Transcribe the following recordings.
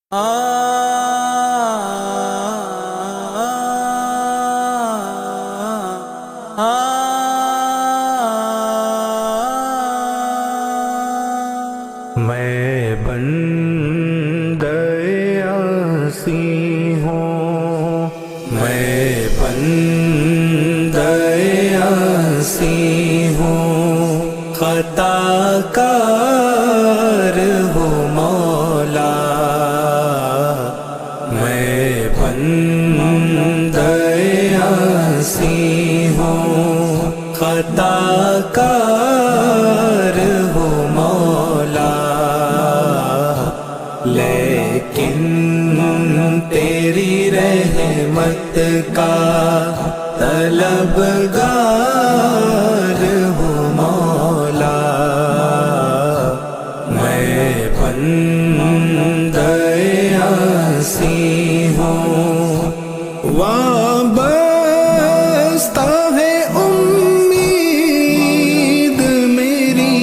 میں بندہ عاصی ہوں، میں بندہ عاصی ہوں، خطا کار ہوں مولا، میں بندہ عاصی ہوں، خطا کار ہوں مولا، لیکن تیری رحمت کا طلبگار ہوں مولا، میں بندہ عاصی ہوں، وابستہ ہے امید میری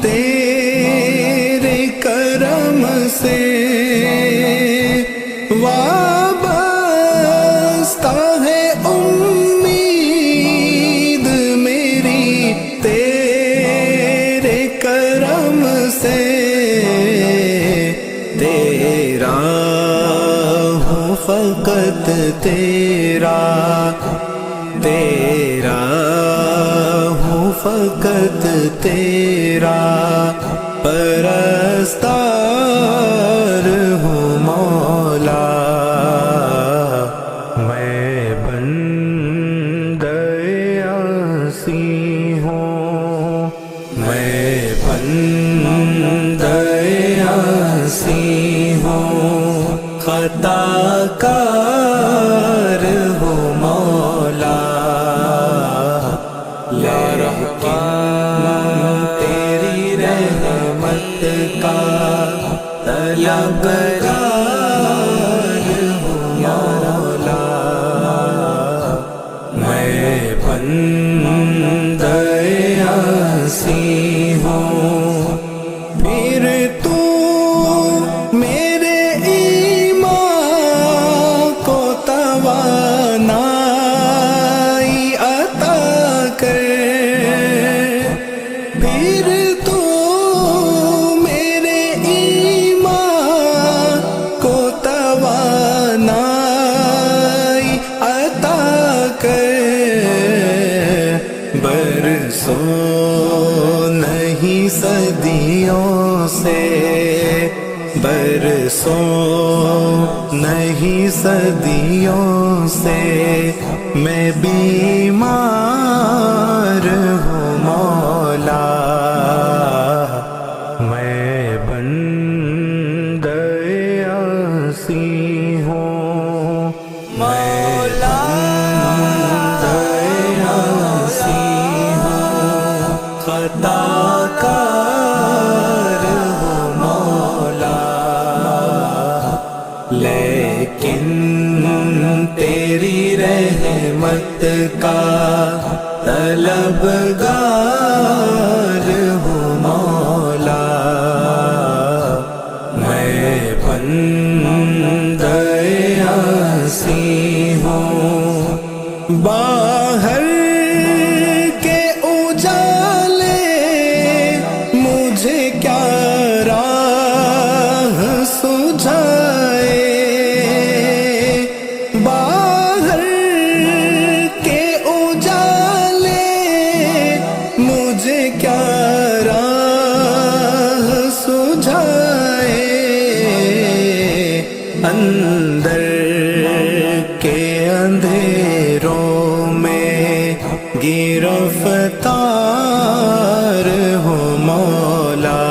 تیرے کرم سے، وابستہ ہے امید میری تیرے کرم سے، تیرا ہوں فقط تیرا، تیرا ہوں فقط تیرا، پرستار ہوں مولا، میں بندہ عاصی ہوں، میں بندہ عاصی ہوں، خطا کار ہوں مولا، لیکن تیری رحمت کا طلبگار ہوں مولا، میں بندہ عاصی ہوں، پھر تو میرے ایمان کو توانائی عطا کر، پھر تو میرے ایمان کو توانائی عطا کر، برسوں نہیں صدیوں سے، برسوں نہیں صدیوں سے میں بیمار ہوں مولا، میں بندہ عاصی ہوں، مولا بندہ عاصی ہوں، خطا کار ہوں مولا، لیکن تیری رحمت کا طلبگار ہوں مولا، میں بندہ عاصی ہوں، باہر کے اجالے مجھے کیا راہ سجھائے، باہر کے اجالے مجھے کیا راہ سجھائے، اندر کے اندھیروں میں گرفتار ہوں مولا،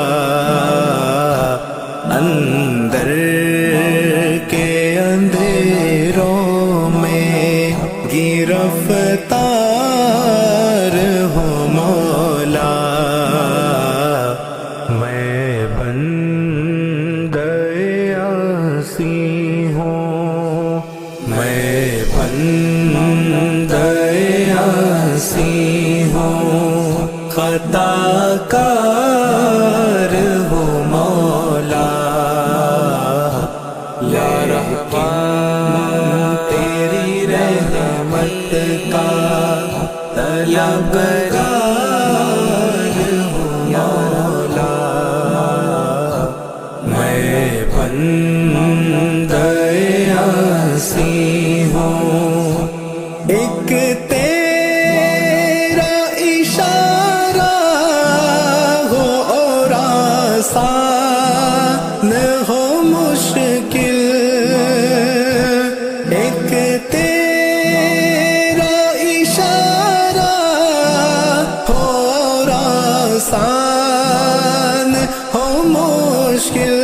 اندر کے اندھیروں میں گرفتار ہوں مولا، میں بندہ عاصی ہوں، میں بندہ عاصی ہوں، خطا کار ہوں مولا، بندہ عاصی ہوں، ایک تیرا اشارہ ہو اور آسان ہو مشکل، ایک تیرا اشارہ ہو اور آسان ہو مشکل،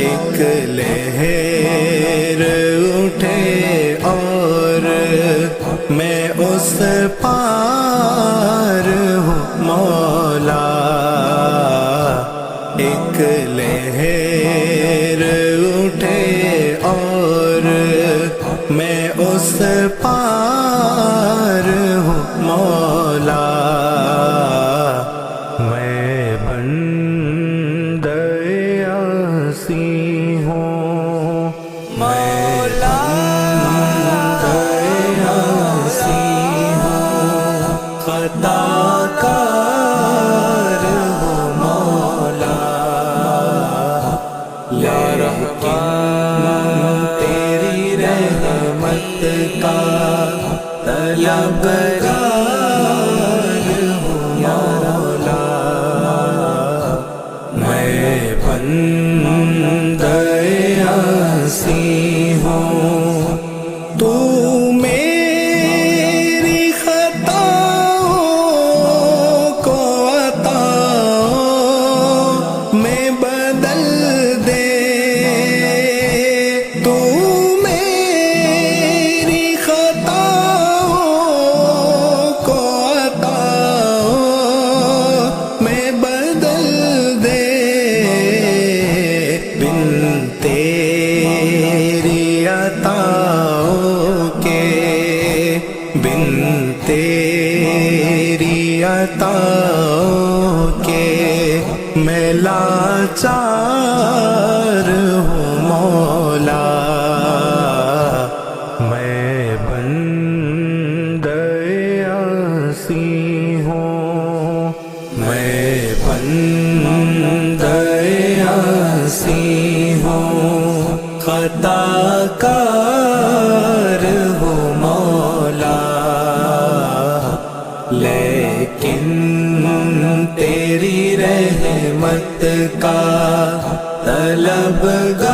ایک لہر اٹھے اور میں اس پار ہوں مولا، ایک لہر اٹھے اور میں اس پار ہوں مولا، میں بندہ عاصی ہوں، مولا خطا کار ہوں مولا، یا رحمان تیری رحمت کا طلبگار ہوں مولا، میں بندہ عاصی ہوں، تو میری خطاؤں کو عطاؤں میں بدل دے، تو میری خطاؤں کو عطاؤں میں بدل دے، بن تیری عطاؤں کے، بن تیری عطاؤں کے میں لاچار ہوں مولا، میں بندہ عاصی ہوں، میں بندہ عاصی ہوں، خطا کار ہوں مولا، لیکن تیری رحمت کا طلبگار